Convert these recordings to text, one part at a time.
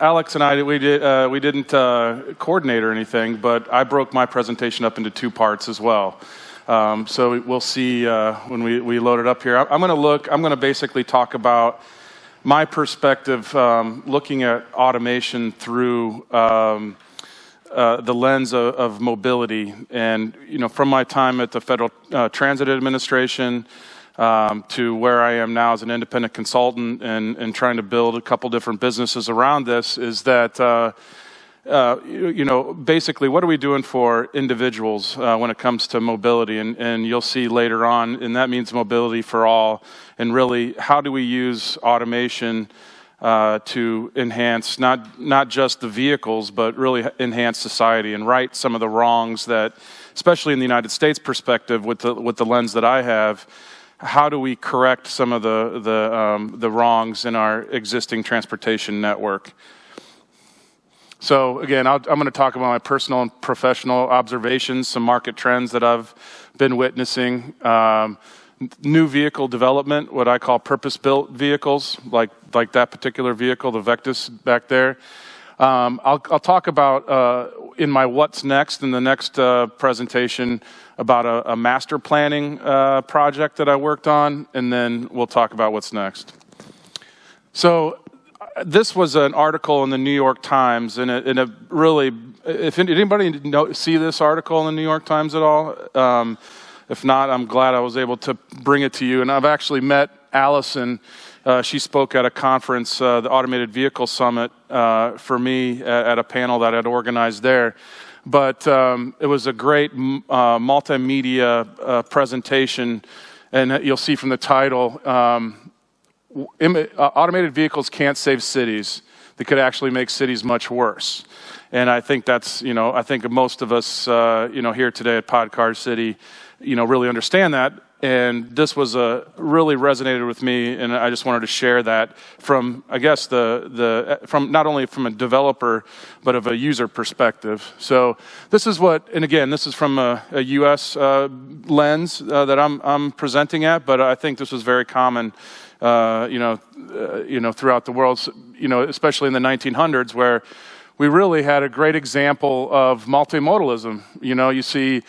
Alex and I, we didn't coordinate or anything, but I broke my presentation up into 2 parts as well. So we'll see when we load it up here. I'm going to basically talk about my perspective, looking at automation through the lens of mobility, and from my time at the Federal Transit Administration to where I am now as an independent consultant and trying to build a couple different businesses around this, is that basically what are we doing for individuals when it comes to mobility, and you'll see later on, and that means mobility for all, and really how do we use automation to enhance not just the vehicles, but really enhance society and right some of the wrongs that, especially in the United States perspective, with the lens that I have, how do we correct some of the wrongs in our existing transportation network? So again, I'm going to talk about my personal and professional observations, some market trends that I've been witnessing. New vehicle development, what I call purpose-built vehicles, like that particular vehicle, the Vectus back there. I'll talk about in my what's next in the next presentation about a master planning project that I worked on, and then we'll talk about what's next. So this was an article in the New York Times, and it really, if anybody see this article in the New York Times at all? If not, I'm glad I was able to bring it to you. And I've actually met Allison. She spoke at a conference, the Automated Vehicle Summit, for me at a panel that I'd organized there. But it was a great multimedia presentation, and you'll see from the title, automated vehicles can't save cities. They could actually make cities much worse. And I think that's, I think most of us, here today at Podcar City, really understand that. And this was really resonated with me, and I just wanted to share that from, I guess, from not only from a developer, but of a user perspective. So this is and again, this is from a U.S. lens that I'm presenting at, but I think this was very common, throughout the world, especially in the 1900s, where we really had a great example of multimodalism. You see,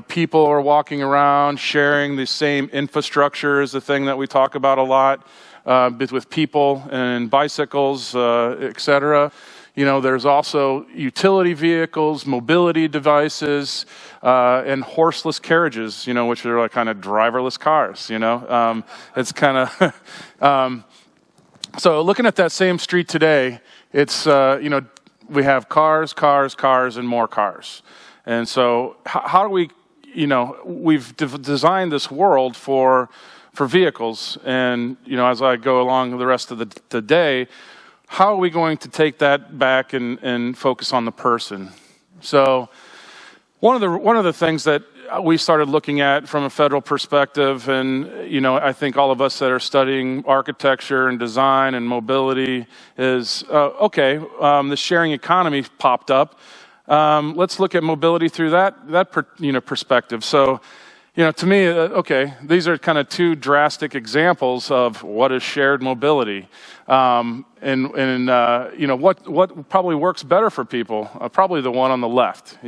people are walking around sharing the same infrastructure is the thing that we talk about a lot, with people and bicycles, et cetera. There's also utility vehicles, mobility devices, and horseless carriages, which are like kind of driverless cars, It's kind of, so looking at that same street today, it's, we have cars, and more cars. And so how do we, we've designed this world for vehicles. And, as I go along the rest of the day, how are we going to take that back and focus on the person? So one of the things that we started looking at from a federal perspective, and I think all of us that are studying architecture and design and mobility is the sharing economy popped up. Let's look at mobility through that perspective. So to me, these are kind of 2 drastic examples of what is shared mobility, and what probably works better for people. Probably the one on the left,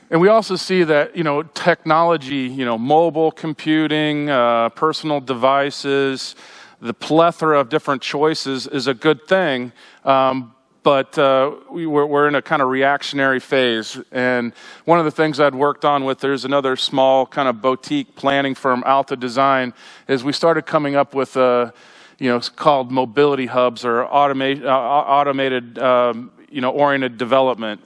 And we also see that, technology, mobile computing, personal devices, the plethora of different choices is a good thing, but we're in a kind of reactionary phase. And one of the things I'd worked on there's another small kind of boutique planning firm, Alta Design, is we started coming up with, it's called mobility hubs or automated, oriented development,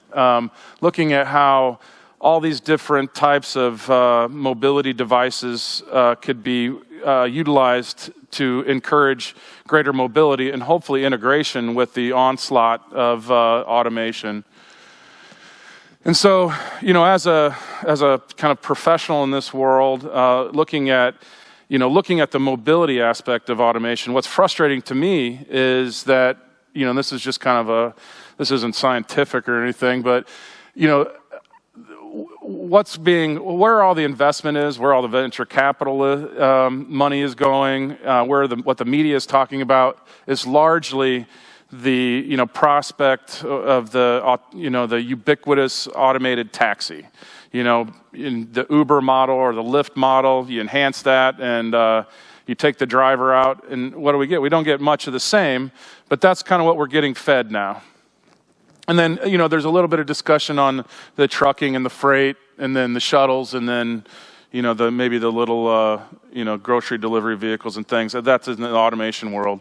looking at how all these different types of mobility devices could be utilized to encourage greater mobility and hopefully integration with the onslaught of automation. And so, as a kind of professional in this world, looking at the mobility aspect of automation, what's frustrating to me is that, this is just kind of this isn't scientific or anything, but, where all the investment is, where all the venture capital money is going, what the media is talking about is largely the prospect of the ubiquitous automated taxi. In the Uber model or the Lyft model, you enhance that and you take the driver out, and what do we get? We don't get much of the same, but that's kind of what we're getting fed now. And then, there's a little bit of discussion on the trucking and the freight, and then the shuttles, and then, maybe the little, grocery delivery vehicles and things. That's in the automation world.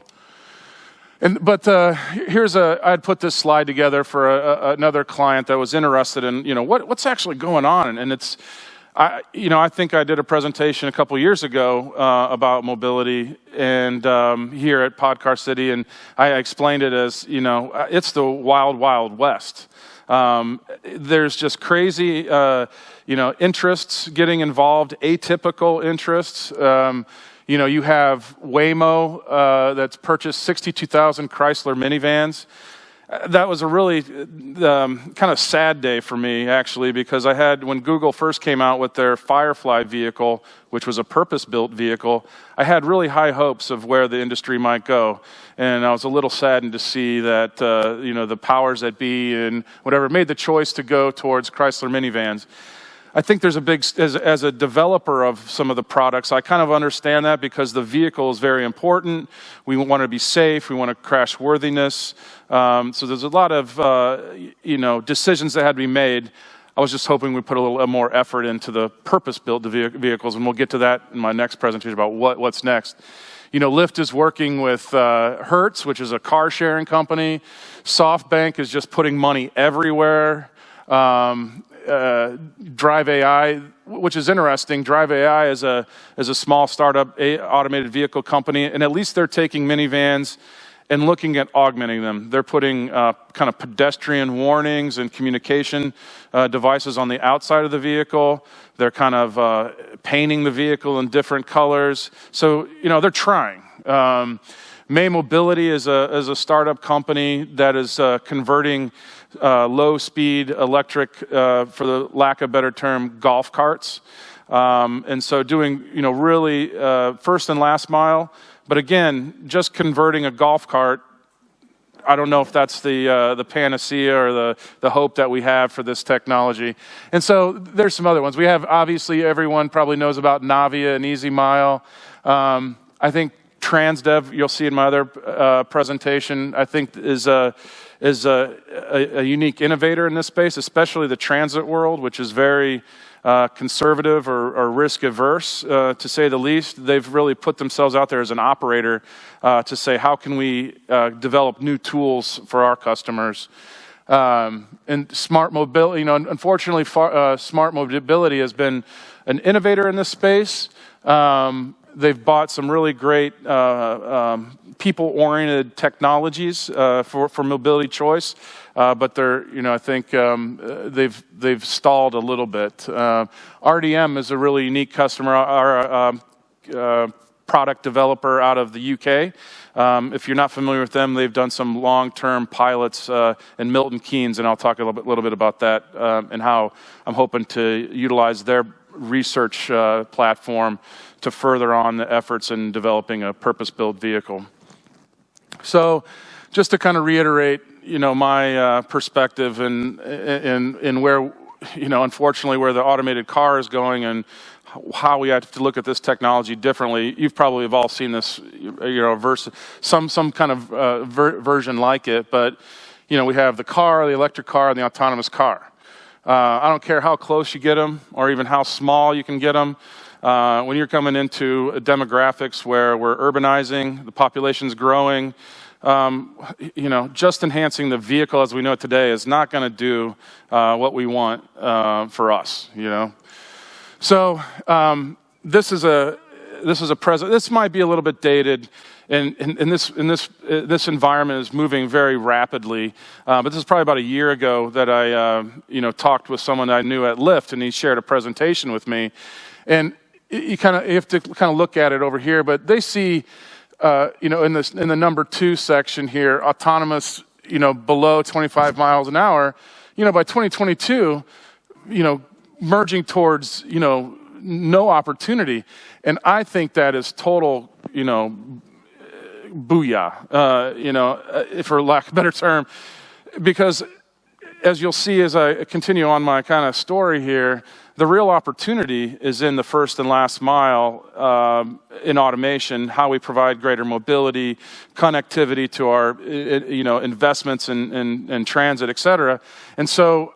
But I'd put this slide together for another client that was interested in, what's actually going on, and it's. I think I did a presentation a couple years ago about mobility, and here at Podcar City, and I explained it as, it's the wild, wild west. There's just crazy, interests getting involved, atypical interests. You have Waymo that's purchased 62,000 Chrysler minivans. That was a really kind of sad day for me, actually, because when Google first came out with their Firefly vehicle, which was a purpose-built vehicle, I had really high hopes of where the industry might go. And I was a little saddened to see that, the powers that be and whatever made the choice to go towards Chrysler minivans. I think there's as a developer of some of the products, I kind of understand that because the vehicle is very important. We want to be safe. We want to crash worthiness. So there's a lot of, decisions that had to be made. I was just hoping we'd put a little more effort into the purpose-built vehicles, and we'll get to that in my next presentation about what's next. Lyft is working with Hertz, which is a car-sharing company. SoftBank is just putting money everywhere. Drive AI, which is interesting. Drive AI is a small startup automated vehicle company, and at least they're taking minivans and looking at augmenting them. They're putting kind of pedestrian warnings and communication devices on the outside of the vehicle. They're kind of painting the vehicle in different colors. So they're trying. May Mobility is a startup company that is converting low-speed electric, for the lack of a better term, golf carts. And so doing, really first and last mile. But again, just converting a golf cart, I don't know if that's the panacea or the hope that we have for this technology. And so there's some other ones. We have, obviously, everyone probably knows about Navia and Easy Mile. I think Transdev, you'll see in my other presentation, I think is a unique innovator in this space, especially the transit world, which is very conservative or risk averse, to say the least. They've really put themselves out there as an operator to say, how can we develop new tools for our customers? And smart mobility, unfortunately, smart mobility has been an innovator in this space. They've bought some really great people-oriented technologies for mobility choice, but they're, I think they've stalled a little bit. RDM is a really unique customer, our product developer out of the UK. If you're not familiar with them, they've done some long-term pilots in Milton Keynes, and I'll talk a little bit about that and how I'm hoping to utilize their research platform to further on the efforts in developing a purpose-built vehicle. So just to kind of reiterate, my perspective and where, unfortunately, where the automated car is going and how we have to look at this technology differently. You've probably have all seen this, some kind of version like it, but, we have the car, the electric car, and the autonomous car. I don't care how close you get them or even how small you can get them. When you're coming into demographics where we're urbanizing, the population's growing, just enhancing the vehicle as we know it today is not going to do what we want for us. So this is a present. This might be a little bit dated, and this environment is moving very rapidly. But this is probably about a year ago that I talked with someone I knew at Lyft, and he shared a presentation with me, and you have to kind of look at it over here, but they see, in the number 2 section here, autonomous, below 25 miles an hour. By 2022, merging towards, no opportunity. And I think that is total, booyah, for lack of a better term, because as you'll see as I continue on my kind of story here, the real opportunity is in the first and last mile in automation, how we provide greater mobility, connectivity to our investments in transit, et cetera. And so,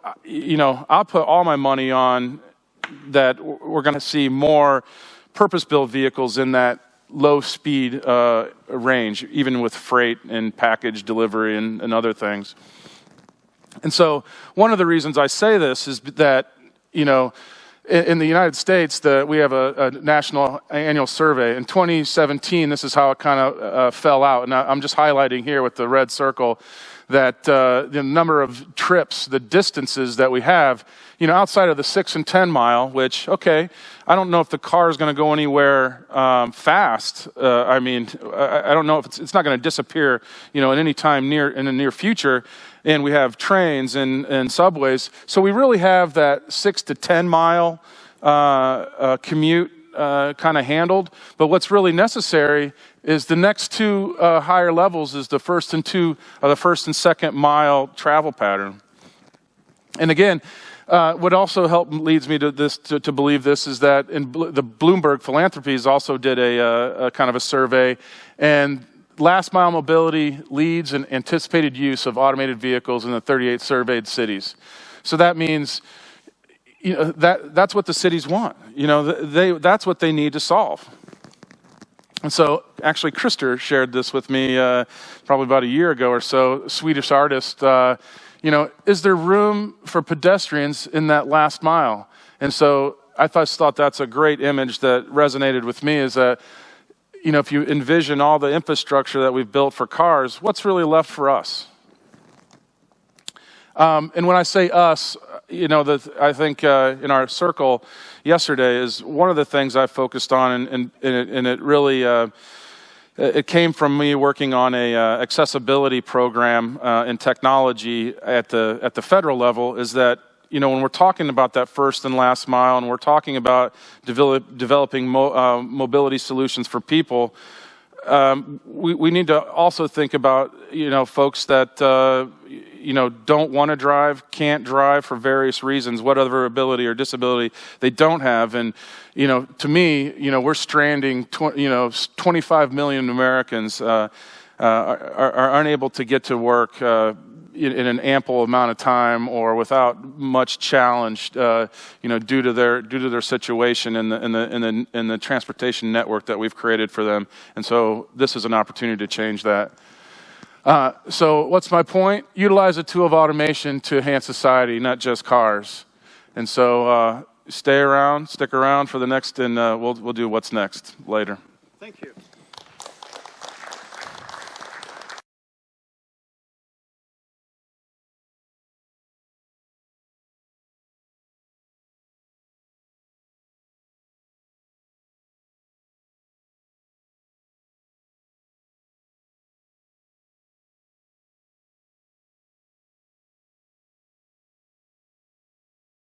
I'll put all my money on that we're going to see more purpose-built vehicles in that low-speed range, even with freight and package delivery and other things. And so one of the reasons I say this is that, in the United States, we have a national annual survey. In 2017, this is how it kind of fell out. And I'm just highlighting here with the red circle that the number of trips, the distances that we have, outside of the 6 and 10 mile, which, okay, I don't know if the car is going to go anywhere fast. I don't know if it's not going to disappear, at any time in the near future. And we have trains and subways. So we really have that 6 to 10 mile commute kind of handled. But what's really necessary is the next two higher levels is the first and second mile travel pattern. And again, what also leads me to this to believe this is that the Bloomberg Philanthropies also did a kind of a survey, and last mile mobility leads in anticipated use of automated vehicles in the 38 surveyed cities. So that means that's what the cities want. That's what they need to solve. And so actually Krister shared this with me probably about a year ago or so, Swedish artist, is there room for pedestrians in that last mile? And so I thought that's a great image that resonated with me, is that, if you envision all the infrastructure that we've built for cars, what's really left for us? And when I say us, I think in our circle yesterday is one of the things I focused on, and it really it came from me working on a accessibility program in technology at the federal level. Is that when we're talking about that first and last mile, and we're talking about developing mobility solutions for people, we need to also think about folks that don't want to drive, can't drive for various reasons, whatever ability or disability they don't have. And to me, we're stranding 25 million Americans are unable to get to work in an ample amount of time or without much challenge, due to their situation in the transportation network that we've created for them. And so this is an opportunity to change that. So what's my point? Utilize the tool of automation to enhance society, not just cars. And so stick around for the next, and we'll do what's next later. Thank you.